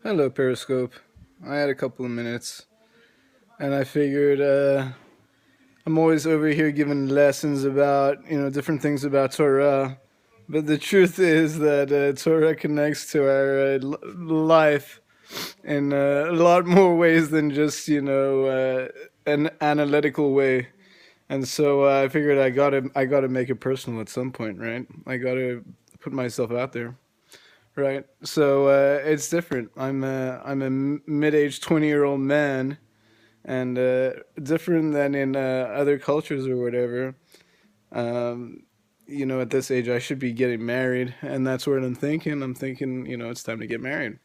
Hello, Periscope. I had a couple of minutes, and I figured I'm always over here giving lessons about different things about Torah, but the truth is that Torah connects to our life in a lot more ways than just an analytical way. And so I figured I gotta make it personal at some point, right? I gotta put myself out there. Right. So it's different. I'm a mid-aged 20-year-old man, and different than in other cultures or whatever. Um, at this age, I should be getting married, and that's what I'm thinking. I'm thinking, it's time to get married.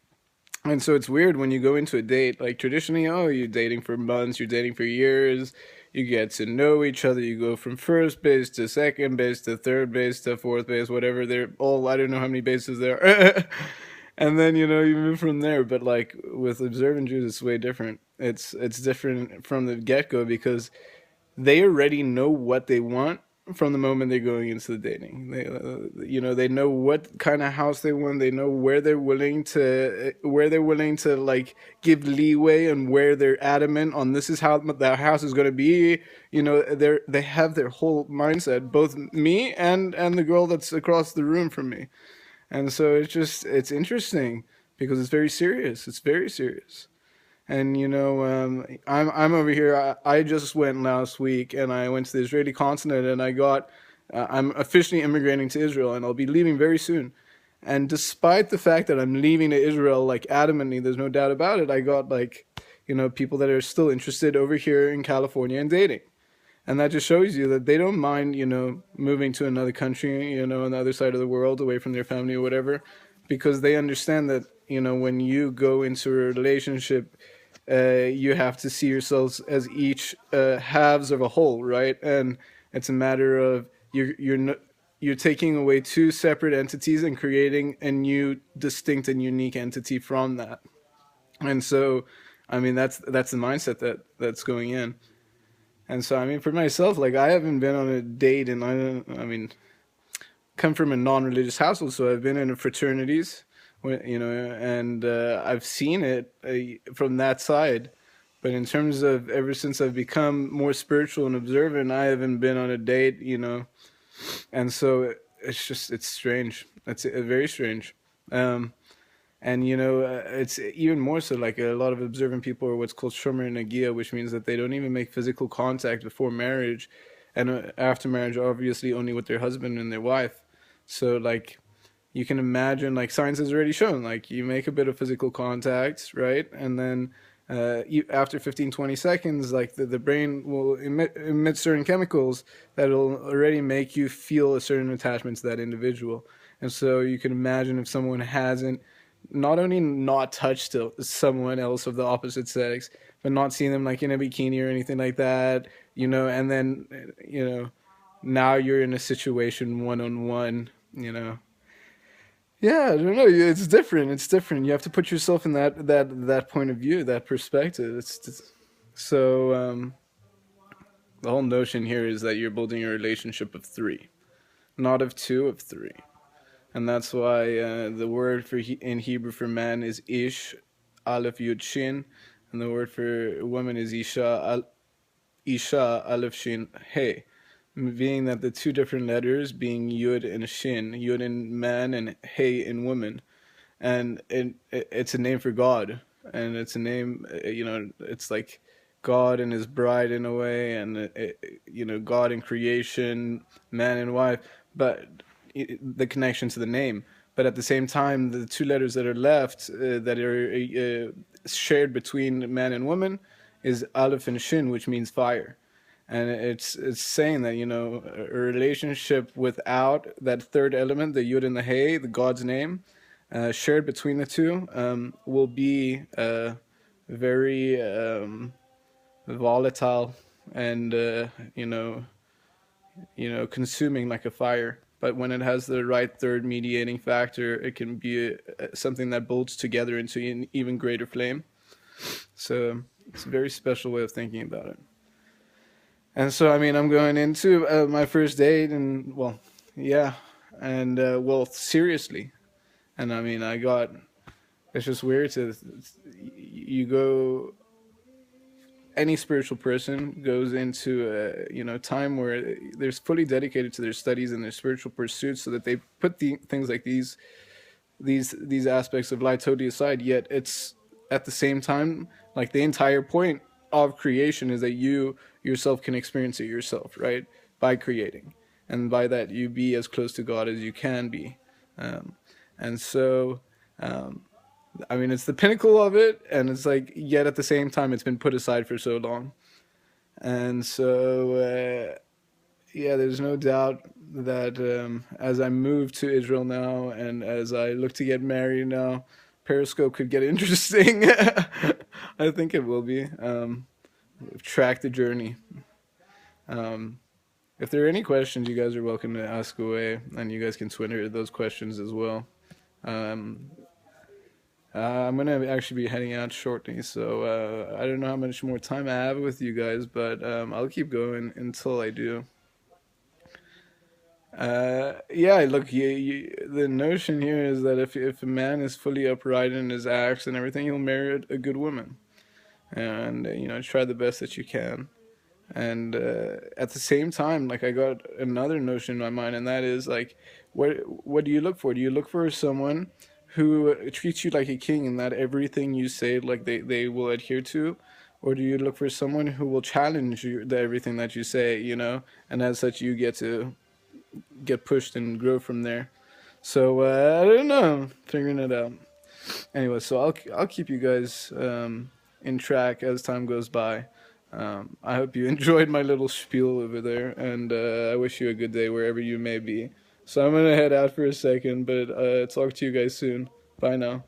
And so it's weird when you go into a date. Like traditionally, oh, you're dating for months, you're dating for years. You get to know each other. You go from first base to second base to third base to fourth base, whatever. They're all, I don't know how many bases there are. And then you move from there. But like with observant Jews, it's way different. It's different from the get go because they already know what they want from the moment they're going into the dating. They know what kind of house they want. They know where they're willing to like give leeway and where they're adamant on this is how that house is going to be. They have their whole mindset, both me and the girl that's across the room from me. And so it's interesting because it's very serious. It's very serious. And I'm over here. I just went last week, and I went to the Israeli consulate, and I'm officially immigrating to Israel, and I'll be leaving very soon. And despite the fact that I'm leaving to Israel, like adamantly, there's no doubt about it. I got like, people that are still interested over here in California and dating, and that just shows you that they don't mind, moving to another country, on the other side of the world, away from their family or whatever, because they understand that when you go into a relationship you have to see yourselves as each halves of a whole, right? And it's a matter of you're taking away two separate entities and creating a new, distinct and unique entity from that. And so, I mean, that's the mindset that's going in. And so, I mean, for myself, like I haven't been on a date, and I mean, come from a non-religious household, so I've been in fraternities, and I've seen it from that side. But in terms of ever since I've become more spiritual and observant, I haven't been on a date, and so it's strange. It's very strange. Um, and it's even more so like a lot of observant people are what's called shomer nagia, which means that they don't even make physical contact before marriage, and after marriage, obviously only with their husband and their wife. So like you can imagine, like science has already shown, like you make a bit of physical contact, right, and then after 15-20 seconds, like the brain will emit certain chemicals that'll already make you feel a certain attachment to that individual. And so you can imagine if someone hasn't not only not touched someone else of the opposite sex, but not seen them like in a bikini or anything like that, and then now you're in a situation one on one, yeah, I don't know. It's different. It's different. You have to put yourself in that point of view, that perspective. So the whole notion here is that you're building a relationship of three, not of two, of three, and that's why the word in Hebrew for man is ish, aleph yud shin, and the word for woman is isha aleph shin hey, being that the two different letters being yud and shin, yud in man and hey in woman, and it's a name for God, and it's a name, it's like God and His bride in a way, and God in creation, man and wife, but the connection to the name. But at the same time, the two letters that are left that are shared between man and woman is Aleph and Shin, which means fire. And it's saying that a relationship without that third element, the Yud and the Hey, the God's name, shared between the two, will be very volatile and consuming like a fire. But when it has the right third mediating factor, it can be something that bolts together into an even greater flame. So it's a very special way of thinking about it. And so, I mean, I'm going into my first date, and well, yeah, and well, seriously. And I mean, I got it's just weird to you go any spiritual person goes into a time where they're fully dedicated to their studies and their spiritual pursuits, so that they put things like these aspects of light totally aside. Yet it's at the same time like the entire point of creation is that you yourself can experience it yourself, right? By creating, and by that you be as close to God as you can be. um, and so I mean, it's the pinnacle of it, and it's like, yet at the same time, it's been put aside for so long. And so, yeah, there's no doubt that as I move to Israel now, and as I look to get married now, Periscope could get interesting. I think it will be. Track the journey. Um, if there are any questions, you guys are welcome to ask away, and you guys can Twitter those questions as well. Um, I'm gonna actually be heading out shortly, so I don't know how much more time I have with you guys, but I'll keep going until I do. Yeah, look, the notion here is that if a man is fully upright in his acts and everything, he'll marry a good woman, and try the best that you can. And at the same time, like, I got another notion in my mind, and that is like, what do you look for? Do you look for someone who treats you like a king, and that everything you say, like, they will adhere to? Or do you look for someone who will challenge you, everything that you say, and as such you get to get pushed and grow from there? So I don't know, figuring it out. Anyway, so I'll keep you guys in track as time goes by. I hope you enjoyed my little spiel over there, and I wish you a good day wherever you may be. So I'm gonna head out for a second, but talk to you guys soon. Bye now.